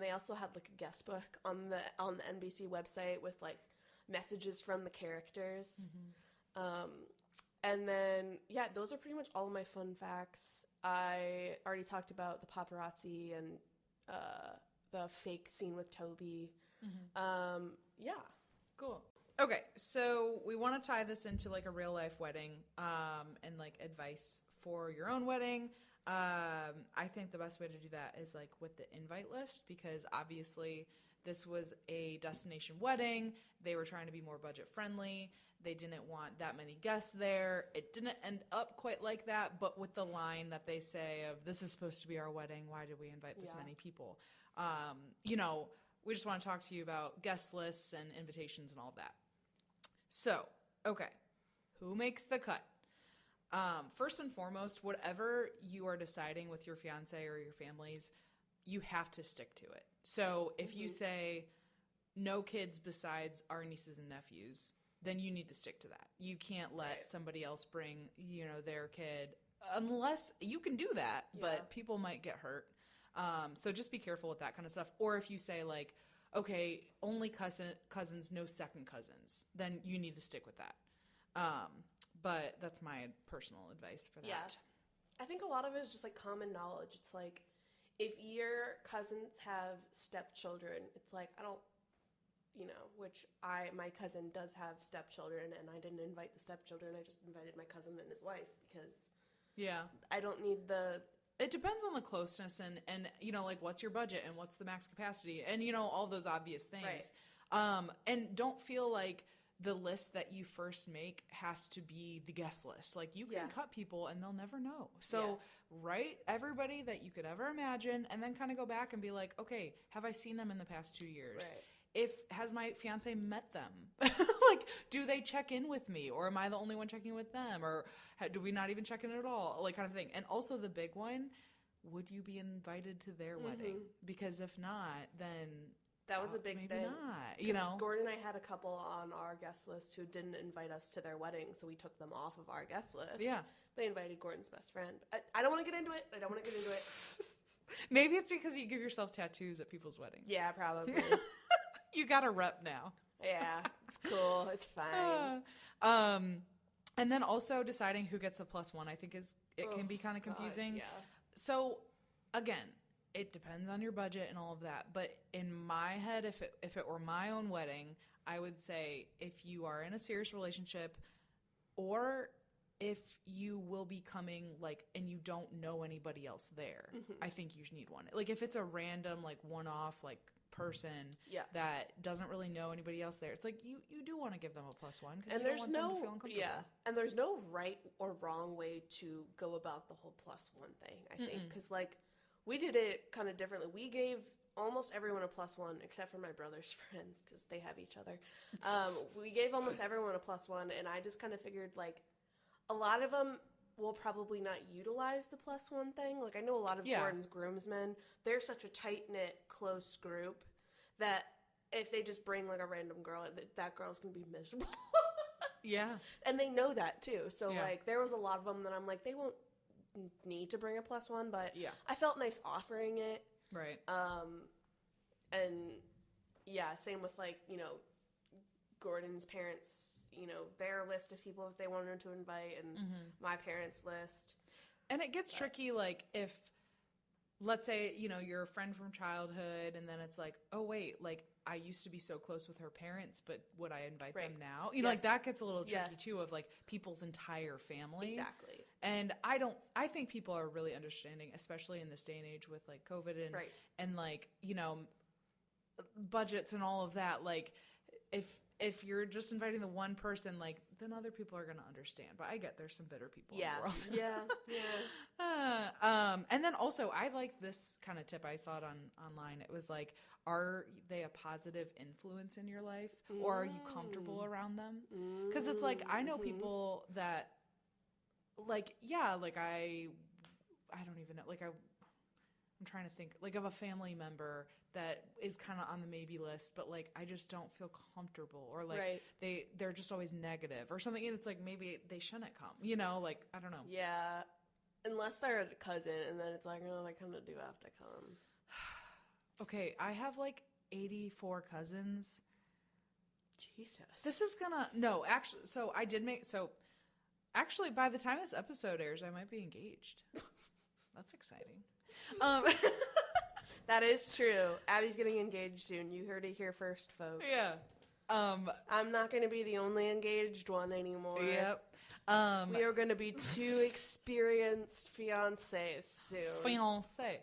They also had a guest book on the NBC website with messages from the characters. And then, those are pretty much all of my fun facts. I already talked about the paparazzi and the fake scene with Toby. Cool. Okay, so we want to tie this into a real life wedding and advice for your own wedding. I think the best way to do that is like with the invite list, because obviously this was a destination wedding. They were trying to be more budget friendly. They didn't want that many guests there. It didn't end up quite like that, but with the line that they say of, this is supposed to be our wedding, why did we invite this many people? You know, we just want to talk to you about guest lists and invitations and all of that. So, okay, who makes the cut? First and foremost, whatever you are deciding with your fiance or your families, you have to stick to it. So if you say no kids besides our nieces and nephews, then you need to stick to that. You can't let somebody else bring, you know, their kid, unless you can do that, but people might get hurt. So just be careful with that kind of stuff. Or if you say like, okay, only cousins, no second cousins, then you need to stick with that. But that's my personal advice for that. Yeah. I think a lot of it is just like common knowledge. It's like, if your cousins have stepchildren, it's like, I don't, you know, my cousin does have stepchildren, and I didn't invite the stepchildren. I just invited my cousin and his wife because I don't need It depends on the closeness and you know, like what's your budget and what's the max capacity and, you know, all those obvious things. Right. And don't feel like the list that you first make has to be the guest list. Like you can cut people and they'll never know. So write everybody that you could ever imagine and then kind of go back and be like, okay, have I seen them in the past 2 years? Right. Has my fiance met them? Like, do they check in with me, or am I the only one checking with them, or do we not even check in at all? Like, kind of thing. And also the big one, would you be invited to their wedding? Because if not, then that was a big maybe thing. Not, you know. Gordon and I had a couple on our guest list who didn't invite us to their wedding, so we took them off of our guest list. Yeah. They invited Gordon's best friend. I don't want to get into it. Maybe it's because you give yourself tattoos at people's weddings. Yeah, probably. You got a rep now. Yeah, it's cool. It's fine. And then also deciding who gets a +1, I think can be kind of confusing. Yeah. So again, it depends on your budget and all of that. But in my head, if it were my own wedding, I would say if you are in a serious relationship, or if you will be coming like and you don't know anybody else there, I think you need one. Like if it's a random like one-off like person that doesn't really know anybody else there, it's like you do want to give them a +1 because you don't want them to feel uncomfortable. And there's no right or wrong way to go about the whole +1 thing, I think, because like we did it kind of differently. We gave almost everyone a +1 except for my brother's friends because they have each other. We gave almost everyone a +1, and I just kind of figured like a lot of them will probably not utilize the +1 thing. Like I know a lot of Gordon's groomsmen, they're such a tight-knit, close group that if they just bring like a random girl, that girl's gonna be miserable. And they know that too. So like there was a lot of them that I'm like, they won't need to bring a +1, but I felt nice offering it. Right. And same with like, you know, Gordon's parents, you know, their list of people if they wanted to invite, and my parents' list. And it gets tricky, like if, let's say, you know, you're a friend from childhood, and then it's like, oh wait, like I used to be so close with her parents, but would I invite them now? You know, like that gets a little tricky too, of like people's entire family. Exactly. And I think people are really understanding, especially in this day and age with like COVID and like, you know, budgets and all of that. Like if you're just inviting the one person, like, then other people are going to understand. But I get there's some bitter people in the world. And then also, I like this kind of tip. I saw it online. It was like, are they a positive influence in your life? Or are you comfortable around them? Because it's like, I know people that, like, like I don't even know. Like, I'm trying to think, like, of a family member that is kind of on the maybe list, but like I just don't feel comfortable, or like they're just always negative or something, and it's like maybe they shouldn't come, you know, like I don't know. Yeah, unless they're a cousin, and then it's like, oh, they kind of do have to come. Okay, I have like 84 cousins. Jesus, this is gonna actually. So I did actually by the time this episode airs, I might be engaged. That's exciting. That is true. Abby's getting engaged soon. You heard it here first, folks. Yeah. I'm not going to be the only engaged one anymore. Yep. We are going to be 2 experienced fiancés soon. Fiancé.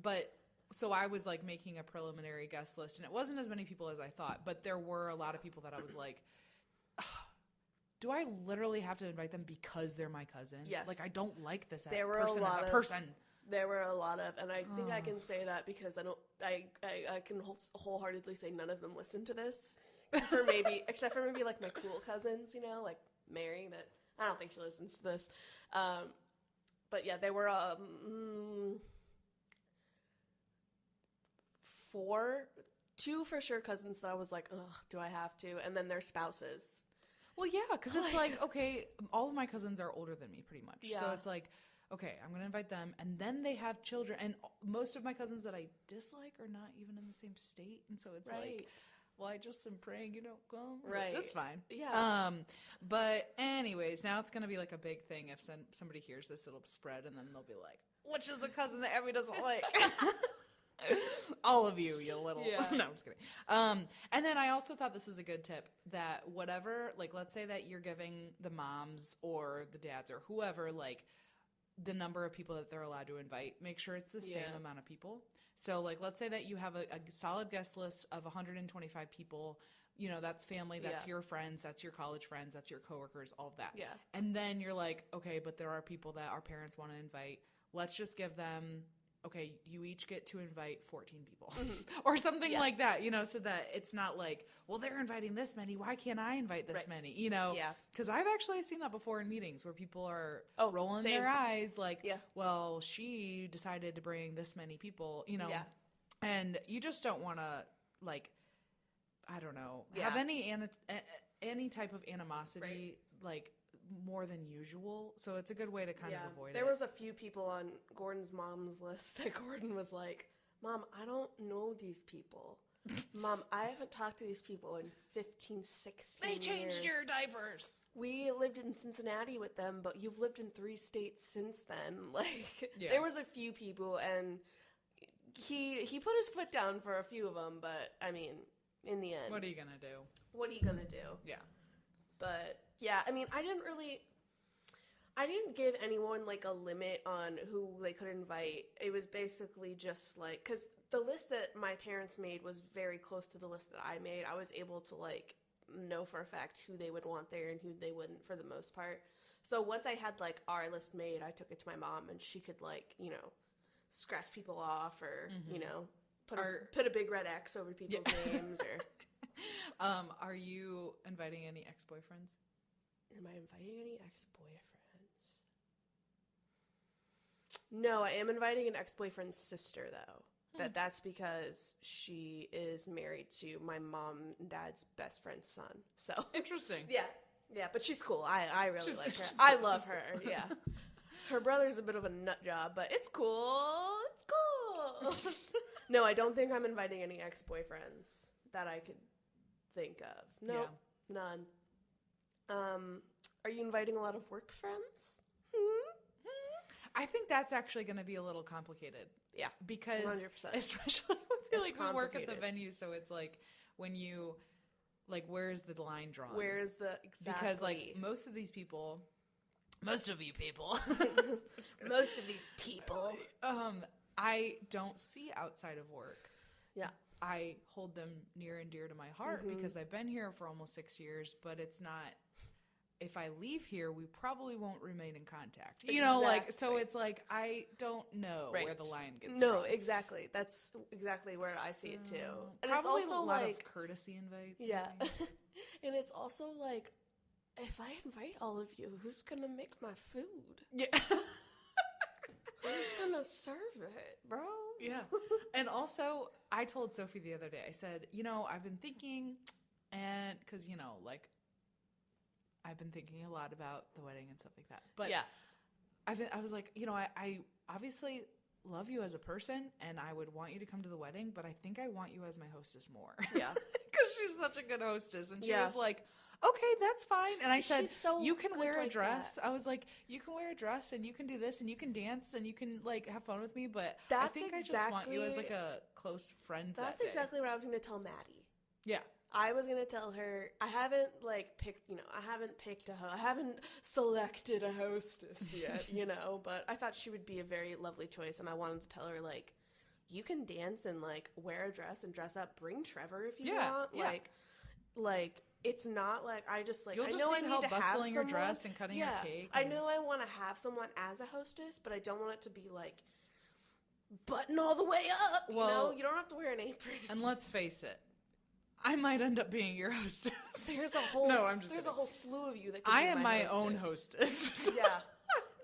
But so I was like making a preliminary guest list, and it wasn't as many people as I thought, but there were a lot of people that I was like, do I literally have to invite them because they're my cousin? Yes. Like, I don't like this person as a person. There were a lot of, and I think I can say that because I can wholeheartedly say none of them listen to this, except for maybe like my cool cousins, you know, like Mary, but I don't think she listens to this. But yeah, there were 2 for sure cousins that I was like, ugh, do I have to? And then their spouses. Well, yeah, because it's like, okay, all of my cousins are older than me pretty much. Yeah. So it's like, okay, I'm going to invite them. And then they have children. And most of my cousins that I dislike are not even in the same state. And so it's like, well, I just am praying you don't come. Right. That's fine. Yeah. But anyways, now it's going to be like a big thing. If somebody hears this, it'll spread. And then they'll be like, which is the cousin that Abby doesn't like? All of you little. Yeah. No, I'm just kidding. And then I also thought this was a good tip that whatever, like, let's say that you're giving the moms or the dads or whoever, like, the number of people that they're allowed to invite, make sure it's the same amount of people. So, like, let's say that you have a solid guest list of 125 people. You know, that's family, that's your friends, that's your college friends, that's your coworkers, all of that. Yeah. And then you're like, okay, but there are people that our parents want to invite. Let's just give them, okay, you each get to invite 14 people or something like that, you know, so that it's not like, well, they're inviting this many. Why can't I invite this many? You know, because I've actually seen that before in meetings where people are rolling their eyes like, well, she decided to bring this many people, you know, and you just don't want to, like, I don't know, have any type of animosity, like, more than usual, so it's a good way to kind of avoid it. There was a few people on Gordon's mom's list that Gordon was like, Mom, I don't know these people. Mom, I haven't talked to these people in 15, 16 They changed years. your diapers. We lived in Cincinnati with them, but you've lived in 3 states since then. Like, there was a few people, and he put his foot down for a few of them, but, I mean, in the end. What are you gonna do? What are you gonna do? Yeah. But yeah, I mean, I didn't give anyone like a limit on who they could invite. It was basically just like, because the list that my parents made was very close to the list that I made. I was able to like know for a fact who they would want there and who they wouldn't for the most part. So once I had like our list made, I took it to my mom and she could like, you know, scratch people off or, you know, put a big red X over people's names or... Are you inviting any ex-boyfriends? Am I inviting any ex-boyfriends? No, I am inviting an ex-boyfriend's sister, though. That's because she is married to my mom and dad's best friend's son. So interesting. Yeah, but she's cool. I really like her. I love her. Cool. Yeah. Her brother's a bit of a nut job, but it's cool. It's cool. No, I don't think I'm inviting any ex-boyfriends that I could think of. No, none. Are you inviting a lot of work friends? I think that's actually going to be a little complicated. Yeah, because 100%. Especially when we work at the venue, so it's like when you like, where's the line drawn? Where's the exactly? Because like most of these people, most of these people, I don't see outside of work. Yeah. I hold them near and dear to my heart because I've been here for almost 6 years, but it's not, if I leave here, we probably won't remain in contact. You know, like, so it's like, I don't know where the line gets No, from. exactly. That's exactly where I see it too. And probably it's also a lot like, of courtesy invites. Yeah. And it's also like, if I invite all of you, who's going to make my food? Yeah. Who's going to serve it, bro? Yeah. And also, I told Sophie the other day, I said, you know, I've been thinking, and because, you know, like, I've been thinking a lot about the wedding and stuff like that. But yeah. I was like, you know, I obviously love you as a person, and I would want you to come to the wedding, but I think I want you as my hostess more. Yeah. Because she's such a good hostess. And she was like, okay, that's fine. And I said, you can wear a dress. I was like, you can wear a dress and you can do this and you can dance and you can like have fun with me. But I think I just want you as like a close friend. That's exactly what I was going to tell Maddie. Yeah. I was gonna tell her I haven't I haven't selected a hostess yet, but I thought she would be a very lovely choice, and I wanted to tell her like, you can dance and like wear a dress and dress up. Bring Trevor if you want. Yeah. Like it's not like I just like You'll I just know I need need help to have bustling your someone. dress and cutting your cake. I know I want to have someone as a hostess, but I don't want it to be like button all the way up. Well, you don't have to wear an apron. And let's face it, I might end up being your hostess. There's a whole I'm just there's kidding. a whole slew of you that could I be am my own hostess. hostess. Yeah.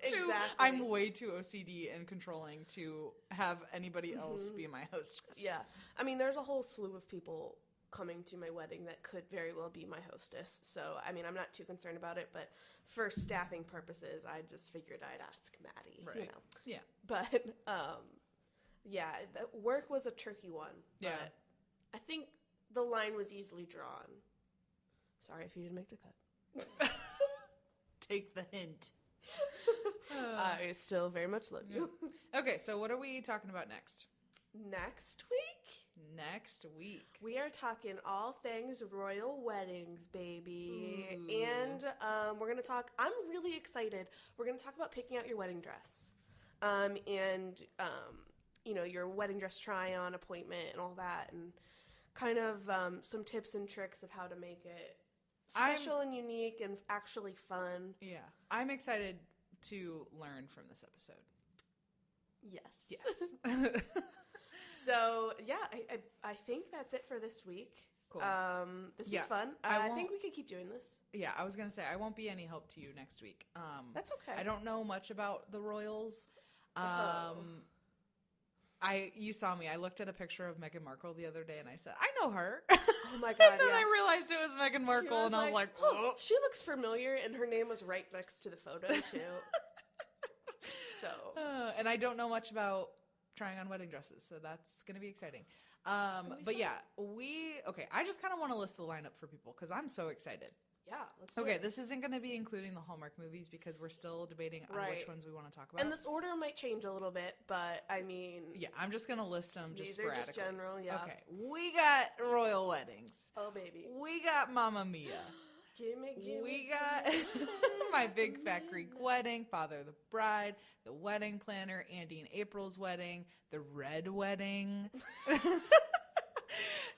Exactly. I'm way too OCD and controlling to have anybody else be my hostess. Yeah. I mean, there's a whole slew of people coming to my wedding that could very well be my hostess. So, I mean, I'm not too concerned about it, but for staffing purposes, I just figured I'd ask Maddie, Right. Yeah. But, yeah, the work was a tricky one. But Yeah. I think the line was easily drawn. Sorry if you didn't make the cut. Take the hint. I still very much love you. Okay, so what are we talking about next? Next week? Next week. We are talking all things royal weddings, baby. Ooh. And we're going to talk, I'm really excited. We're going to talk about picking out your wedding dress. And your wedding dress try-on appointment and all that. And kind of some tips and tricks of how to make it special and unique and actually fun. Yeah. I'm excited to learn from this episode. Yes. Yes. So, yeah, I think that's it for this week. Cool. This was fun. I think we could keep doing this. Yeah, I was going to say, I won't be any help to you next week. That's okay. I don't know much about the royals. You saw me. I looked at a picture of Meghan Markle the other day, and I said, I know her. Oh, my God, And then I realized it was Meghan Markle, and I was like, oh, she looks familiar, and her name was right next to the photo, too. So. And I don't know much about trying on wedding dresses, so that's going to be exciting. But yeah, I just kind of want to list the lineup for people because I'm so excited. Yeah, let's do it. This isn't going to be including the Hallmark movies because we're still debating on which ones we want to talk about. And this order might change a little bit, but I mean... Yeah, I'm just going to list them just sporadically. These are just general, yeah. Okay, we got royal weddings. Oh, baby. We got Mamma Mia. We got My Big Fat Greek Wedding, Father of the Bride, The Wedding Planner, Andy and April's Wedding, The Red Wedding,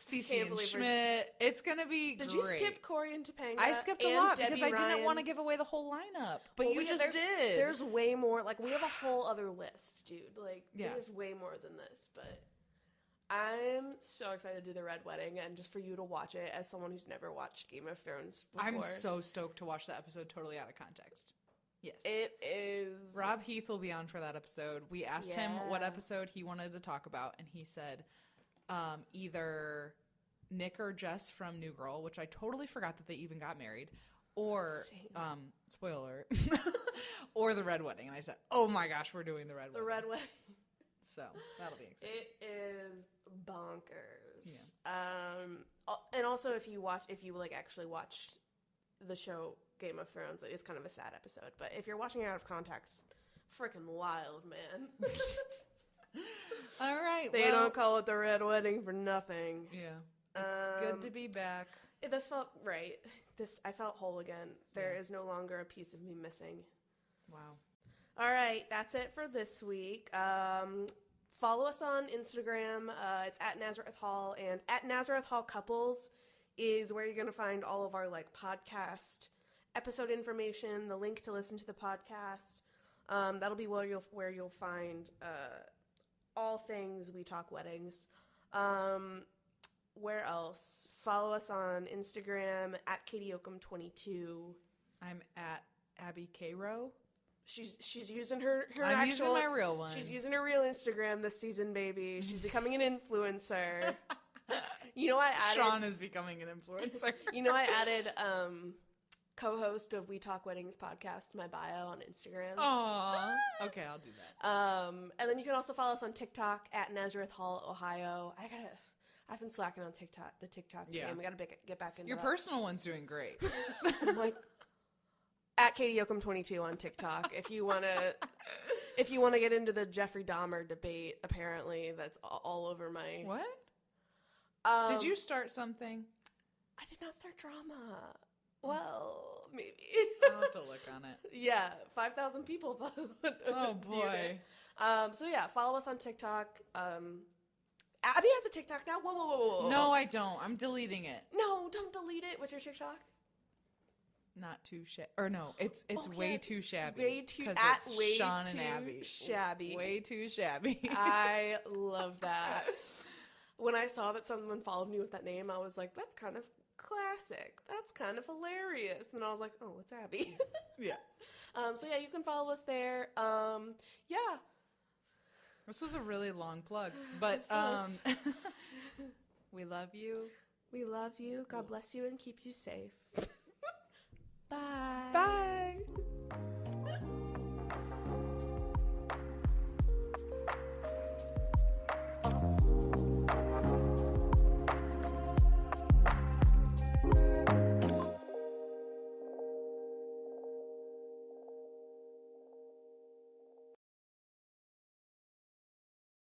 Cece and Schmidt. It's going to be great. Did you skip Corey and Topanga? I skipped a lot because I didn't want to give away the whole lineup. But you just did. There's way more. Like, we have a whole other list, dude. Like, there's way more than this, but... I'm so excited to do the Red Wedding and just for you to watch it as someone who's never watched Game of Thrones before. I'm so stoked to watch that episode totally out of context. Yes. It is. Rob Heath will be on for that episode. We asked him what episode he wanted to talk about, and he said either Nick or Jess from New Girl, which I totally forgot that they even got married, or, spoiler alert, or the Red Wedding. And I said, oh my gosh, we're doing the Red Wedding. The Red Wedding. So that'll be exciting. It is bonkers. Yeah. And also if you actually watched the show Game of Thrones, it is kind of a sad episode. But if you're watching it out of context, freaking wild, man. All right. They don't call it the Red Wedding for nothing. Yeah. It's good to be back. This felt right. I felt whole again. There is no longer a piece of me missing. Wow. All right, that's it for this week. Follow us on Instagram. It's at Nazareth Hall, and at Nazareth Hall Couples is where you're going to find all of our podcast episode information, the link to listen to the podcast. That'll be where you'll find all things We Talk Weddings. Where else? Follow us on Instagram at Katie Oakham22. I'm at Abby Cairo. She's using her I'm using my real one. She's using her real Instagram this season, baby. She's becoming an influencer. I added... Sean is becoming an influencer. I added co-host of We Talk Weddings podcast to my bio on Instagram. Aww. Okay, I'll do that. And then you can also follow us on TikTok at Nazareth Hall, Ohio. I've been slacking on TikTok, the TikTok game. We gotta get back into Your personal one's doing great. I'm like... At Katie Oakham22 on TikTok. If you wanna get into the Jeffrey Dahmer debate, apparently that's all over my. What? Did you start something? I did not start drama. Well, maybe. I'll have to look on it. Yeah, 5,000 people followed. Oh, boy. So yeah, follow us on TikTok. Abby has a TikTok now. Whoa. No, I don't. I'm deleting it. No, don't delete it. What's your TikTok? Not too shabby. Or no, it's way too shabby. Way too 'cause at it's way Sean too and Abby. shabby. Way too shabby. I love that. When I saw that someone followed me with that name, I was like, that's kind of classic. That's kind of hilarious. And then I was like, oh, it's Abby. Yeah. So yeah, you can follow us there. Yeah. This was a really long plug, but we love you. We love you. God bless you and keep you safe. Bye. Bye.